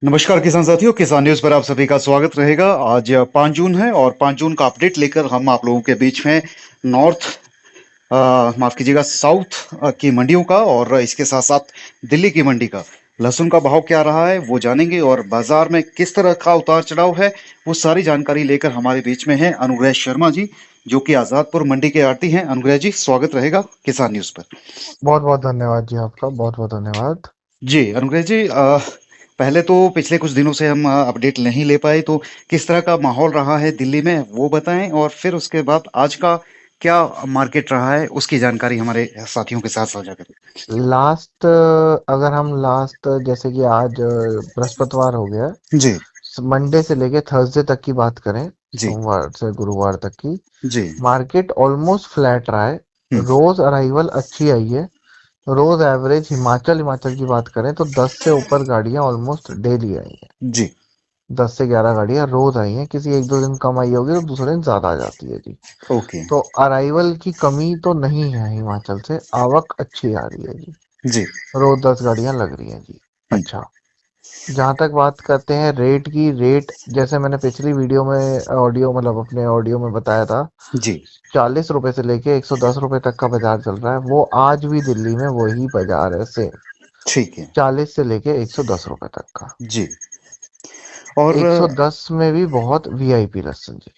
नमस्कार किसान साथियों, किसान न्यूज पर आप सभी का स्वागत रहेगा। आज 5 जून है और 5 जून का अपडेट लेकर हम आप लोगों के बीच में नॉर्थ माफ कीजिएगा साउथ की मंडियों का और इसके साथ साथ दिल्ली की मंडी का लहसुन का भाव क्या रहा है वो जानेंगे और बाजार में किस तरह का उतार चढ़ाव है वो सारी जानकारी लेकर हमारे बीच में है अनुग्रह शर्मा जी, जो कि आजादपुर मंडी के आरती हैं। अनुग्रह जी, स्वागत रहेगा किसान न्यूज पर। बहुत बहुत धन्यवाद जी, आपका बहुत बहुत धन्यवाद। जी अनुग्रह जी, पहले तो पिछले कुछ दिनों से हम अपडेट नहीं ले पाए, तो किस तरह का माहौल रहा है दिल्ली में वो बताएं और फिर उसके बाद आज का क्या मार्केट रहा है उसकी जानकारी हमारे साथियों के साथ साझा करें। लास्ट अगर हम लास्ट जैसे कि आज बृहस्पतिवार हो गया, जी। मंडे से लेके थर्सडे तक की बात करें, जी। सोमवार से गुरुवार तक की जी। मार्केट ऑलमोस्ट फ्लैट रहा है। हम्म। रोज अराइवल अच्छी आई है। रोज एवरेज हिमाचल हिमाचल की बात करें तो 10 से ऊपर गाड़ियां ऑलमोस्ट डेली आई हैं। जी। 10 से 11 गाड़ियां रोज आई हैं। किसी एक दो दिन कम आई होगी तो दूसरे दिन ज्यादा आ जाती है जी। ओके। तो अराइवल की कमी तो नहीं है, हिमाचल से आवक अच्छी आ रही है जी। जी। रोज 10 गाड़ियां लग रही हैं जी। हम्म। अच्छा, जहां तक बात करते हैं रेट की, रेट जैसे मैंने पिछली वीडियो में ऑडियो मतलब अपने ऑडियो में बताया था, जी। 40 रुपए से लेके 110 रुपए तक का बाजार चल रहा है। वो आज भी दिल्ली में वही बाजार है, सेम ठीक है। 40 से लेके 110 रुपए तक का। जी। और 110 में भी बहुत वीआईपी लहसुन जी।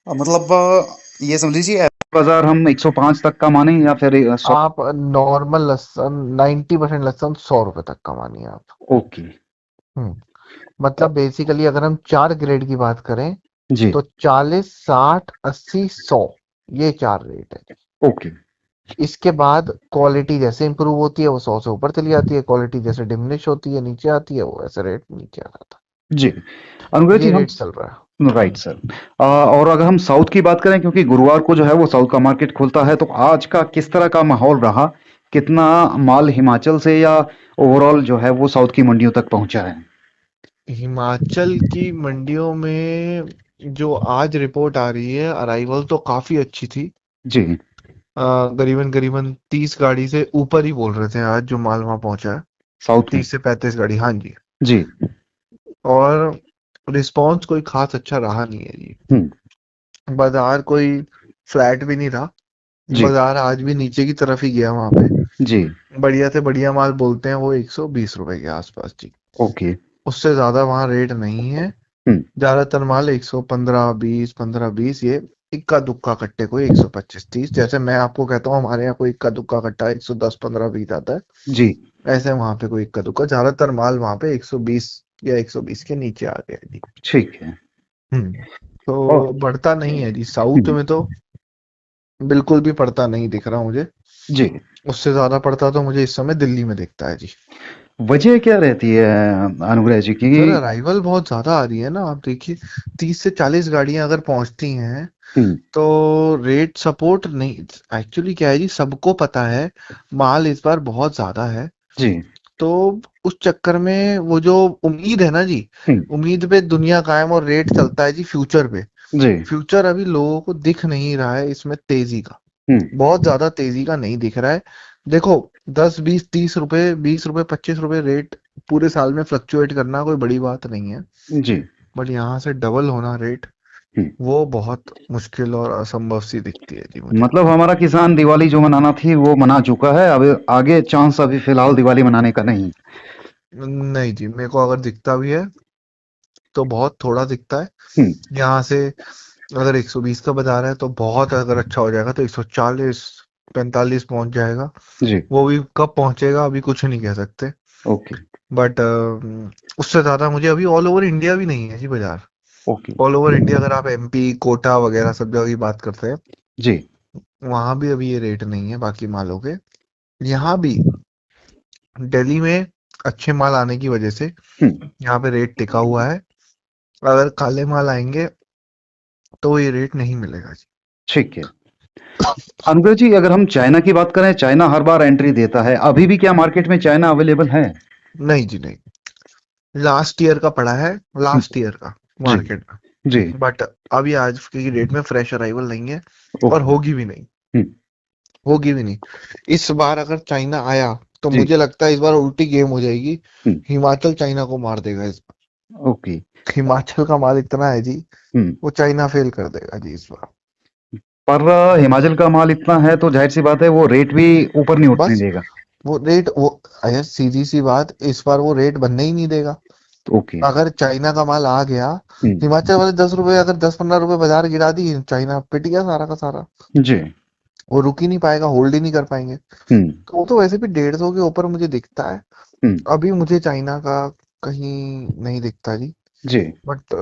मतलब ये समझ लीजिए बाजार हम 105 तक का माने या फिर 100। आप नॉर्मल लहसुन 90% लहसुन 100 रुपए तक का मानिए आप। ओके। मतलब बेसिकली अगर हम 4 ग्रेड की बात करें जी। तो 40, 60, 80, 100, ये 4 रेट है। ओके। इसके बाद क्वालिटी जैसे इंप्रूव होती है वो 100 से ऊपर चली जाती है, क्वालिटी जैसे डिमिनिश होती है नीचे आती है, वो ऐसे रेट नीचे आ जाता जी अनुग्रह है। जी, ये हम रेट चल रहा है। Right sir. और अगर हम साउथ की बात करें, क्योंकि गुरुवार को जो है वो साउथ का मार्केट खुलता है, तो आज का किस तरह का माहौल रहा? कितना माल हिमाचल से या ओवरऑल जो है वो साउथ की मंडियों तक पहुंचा है? हिमाचल की मंडियों में जो आज रिपोर्ट आ रही है, अराइवल तो काफी अच्छी थी। जी। करीबन करीबन 30 गाड़ी से ऊपर ही बोल रहे थे आज जो माल वहां पहुंचा है। साउथ में। 30 से 35 गाड़ी, हाँ जी। जी। और रिस्पांस कोई खास अच्छा रहा नहीं है जी। हम्म। बाजार कोई फ्लैट भी नहीं रहा। जी। बाजार आज भी नीचे की तरफ ही गया वहां पे। जी। बढ़िया से बढ़िया माल बोलते हैं वो 120 रुपए के आसपास जी। ओके। उससे ज्यादा वहां रेट नहीं है। हम्म। ज्यादातर माल 115, 20, 15, 20, ये इक्का दुक्का कट्टे कोई 125, 30, जैसे मैं आपको कहता हूँ हमारे यहाँ कोई इक्का दुक्का कट्टा 110, 15, 20 आता है। जी। ऐसे वहां पे कोई इक्का दुक्का, ज्यादातर माल वहां पे 120 या 120 के नीचे आ गया जी। ठीक है। और तो बढ़ता नहीं है जी साउथ हम्म, में तो, बिल्कुल भी पड़ता नहीं दिख रहा मुझे। जी। उससे ज्यादा पड़ता तो मुझे इस समय दिल्ली में दिखता है जी। वजह क्या रहती है अनुग्रह जी की? सर अराइवल बहुत ज्यादा आ रही है ना, आप देखिए 30 से 40 गाड़ियां अगर पहुंचती हैं हम्म। तो रेट सपोर्ट नहीं। एक्चुअली क्या है जी, सबको पता है माल इस बार बहुत ज्यादा है। जी। तो उस चक्कर में वो जो उम्मीद है ना जी, हम्म। उम्मीद पे दुनिया कायम और रेट चलता है जी फ्यूचर पे। जी। फ्यूचर अभी लोगों को दिख नहीं रहा है इसमें तेजी का, हम्म। बहुत ज्यादा तेजी का नहीं दिख रहा है। देखो 10, 20, 30 रुपए, 20 रुपए, 25 रुपए रेट पूरे साल में फ्लक्चुएट करना कोई बड़ी बात नहीं है। जी। बट यहाँ से डबल होना रेट, हम्म। वो बहुत मुश्किल और असंभव सी दिखती है जी मुझे। मतलब हमारा किसान दिवाली जो मनाना थी वो मना चुका है, अब आगे चांस अभी फिलहाल दिवाली मनाने का नहीं। नहीं जी, मेरे को अगर दिखता भी है तो बहुत थोड़ा दिखता है। हम्म। यहाँ से अगर 120 का बाजार है तो बहुत अगर अच्छा हो जाएगा तो 140, 45 पहुंच जाएगा। जी। वो भी कब पहुंचेगा अभी कुछ नहीं कह सकते। ओके। बट उससे ज्यादा मुझे अभी ऑल ओवर इंडिया भी नहीं है जी बाजार। ओके। ऑल ओवर इंडिया अगर आप एमपी, कोटा वगैरह सब जगह की बात करते हैं, जी। वहां भी अभी ये रेट नहीं है बाकी मालों के। यहाँ भी दिल्ली में अच्छे माल आने की वजह से हम्म। यहाँ पे रेट टिका हुआ है। अगर काले माल आएंगे तो ये रेट नहीं मिलेगा जी। ठीक है। अनुग्रह जी, अगर हम चाइना की बात करें, चाइना हर बार एंट्री देता है, अभी भी क्या मार्केट में चाइना अवेलेबल है? नहीं जी नहीं, लास्ट ईयर का पड़ा है, हम्म। लास्ट ईयर का जी। मार्केट जी। में। बट अभी आज की डेट में फ्रेश अराइवल नहीं है और ओके। होगी भी नहीं। हम्म। होगी भी नहीं। इस बार अगर चाइना आया तो जी। मुझे लगता है इस बार उल्टी गेम हो जाएगी। हम्म। हिमाचल चाइना को मार देगा इस बार। ओके। हिमाचल का माल इतना है जी, हम्म। वो चाइना फेल कर देगा जी इस बार। पर हिमाचल का माल इतना है तो जाहिर सी बात है वो रेट भी ऊपर नहीं उठने बस देगा। वो रेट वो अरे सीधी सी बात, इस बार वो रेट बनने ही नहीं देगा। ओके। अगर चाइना का माल आ गया, हम्म। हिमाचल वाले 10 रुपए, अगर 10-15 रुपए बाजार गिरा दी, चाइना पिट गया सारा का सारा। जी। वो रुक ही नहीं पाएगा, होल्ड ही नहीं कर पाएंगे। हम्म। तो वो तो वैसे भी 150 के ऊपर मुझे दिखता है। हम्म। अभी मुझे चाइना का कहीं नहीं दिखता जी। जी। बट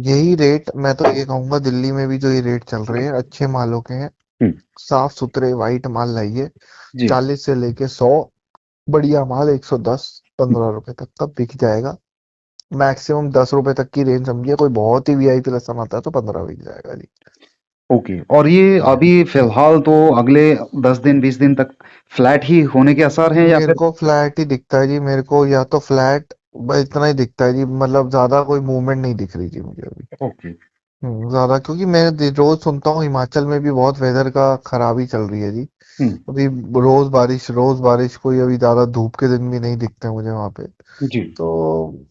यही रेट, मैं तो ये कहूंगा, दिल्ली में भी जो ये रेट चल रहे हैं अच्छे मालों के हैं। हम्म। साफ सुथरे वाइट माल लाइए। जी। 40 से लेके 100, बढ़िया माल 110-15 रुपए तक का बिक जाएगा। मैक्सिमम 10 रुपए तक की रेंज समझिए, कोई बहुत ही वीआईपी लसन आता है तो 15 बिक जाएगा जी। ओके। और ये अभी फिलहाल तो अगले 10 दिन 20 दिन तक फ्लैट ही होने के आसार हैं या मेरे फिर? को फ्लैट ही दिखता है जी, मेरे को या तो फ्लैट, बस इतना ही दिखता है जी। मतलब ज्यादा कोई मूवमेंट नहीं दिख रही जी मुझे अभी। ओके। ज्यादा, क्योंकि मैं रोज सुनता हूँ हिमाचल में भी बहुत वेदर का खराबी चल रही है जी। हम्म। अभी रोज बारिश रोज बारिश, कोई अभी ज्यादा धूप के दिन भी नहीं दिखते मुझे वहां पे। जी। तो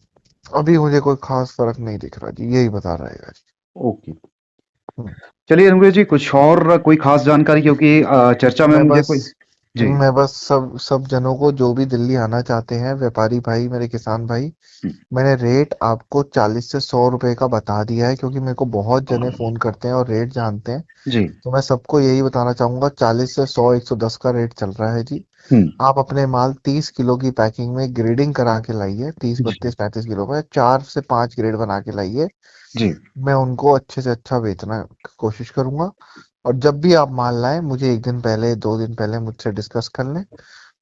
अभी मुझे कोई खास फर्क नहीं दिख रहा जी, यही बता रहेगा जी। ओके। हम्म। चलिए अनुग्रह जी, कुछ और कोई खास जानकारी, क्योंकि चर्चा में मैं मुझे बस कोई। जी। मैं बस सब सब जनों को, जो भी दिल्ली आना चाहते हैं, व्यापारी भाई, मेरे किसान भाई, हम्म। मैंने रेट आपको 40 से 100 रुपए का बता दिया है, क्योंकि मेरे को बहुत जने फोन करते हैं और रेट जानते हैं। जी। तो मैं सबको यही बताना चाहूंगा, 40 से 100, 110 का रेट चल रहा है जी। हम्म। आप अपने माल 30 किलो की पैकिंग में ग्रेडिंग करा के लाइए, 30, 32, 35 किलो में 4 से 5 ग्रेड बना के लाइए। जी। मैं उनको अच्छे से अच्छा बेचना की कोशिश करूंगा। और जब भी आप माल लाएं, मुझे 1 दिन पहले, 2 दिन पहले मुझसे डिस्कस कर लें।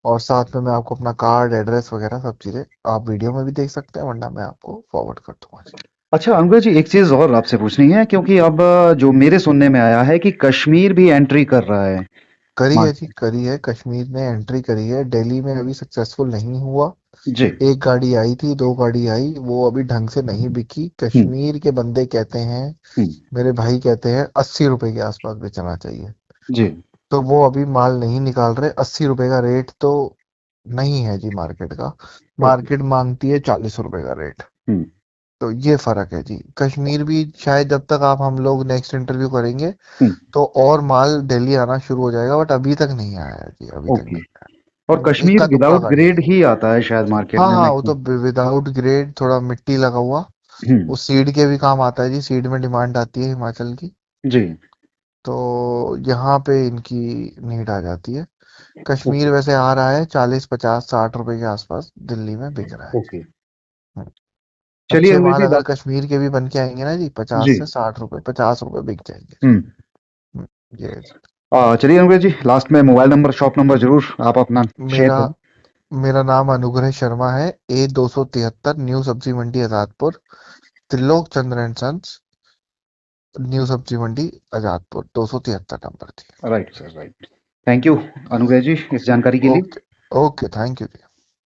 और साथ में मैं आपको अपना कार्ड, एड्रेस वगैरह सब चीजें आप वीडियो में भी देख सकते हैं, वरना मैं आपको फॉरवर्ड कर दूंगा जी। अच्छा अनुग्रह जी, एक चीज और आपसे पूछनी है, क्योंकि अब जो मेरे सुनने में आया है कि कश्मीर भी एंट्री कर रहा है करी है जी, मार्केट। करी है, कश्मीर ने एंट्री करी है। दिल्ली में अभी सक्सेसफुल नहीं हुआ। जी। एक गाड़ी आई थी, 2 गाड़ी आई, वो अभी ढंग से नहीं बिकी। हम्म। कश्मीर के बंदे कहते हैं, हम्म। मेरे भाई कहते हैं 80 रुपए के आसपास बेचना चाहिए। जी। तो वो अभी माल नहीं निकाल रहे। 80 रुपए का रेट तो नहीं है जी मार्केट का। ओके। मार्केट मांगती है 40 रुपए का रेट। हम्म। तो ये फर्क है जी। कश्मीर भी शायद, जब तक आप हम लोग नेक्स्ट इंटरव्यू करेंगे हम्म। तो और माल दिल्ली आना शुरू हो जाएगा, बट अभी तक नहीं आया है जी, अभी तक ओके। नहीं और आया। कश्मीर इक्का दुक्का विदाउट गाड़ी ग्रेड है। ही आता है शायद मार्केट हाँ में हाँ, वो तो मैक्सिमम। विदाउट ग्रेड, थोड़ा मिट्टी लगा हुआ। हम्म। वो सीड के भी काम आता है जी, सीड में डिमांड आती है हिमाचल की। जी। तो यहाँ पे इनकी नीड आ जाती है। कश्मीर ओके। वैसे आ रहा है 40, 50, 60 रुपए के आसपास दिल्ली में बिक रहा है जी। ओके। हम्म। चलिए अच्छे अनुग्रह माल जी, अगर लास्ट। कश्मीर के भी बन के आएंगे ना जी, जी। 50 से 60 रुपए, 50 रुपए बिक जाएंगे। हम्म। हम्म, ये है जी। चलिए अनुग्रह जी, लास्ट में मोबाइल नंबर, शॉप नंबर जरूर आप अपना शेयर मेरा करें। मेरा नाम अनुग्रह शर्मा है। A 273, न्यू सब्जी मंडी आजादपुर। त्रिलोक चंद्र एंड सन्स, न्यू सब्जी मंडी आजादपुर, 273 नंबर थी। Right sir, right. Thank you अनुग्रह जी इस जानकारी के लिए। ओके। Okay, thank you.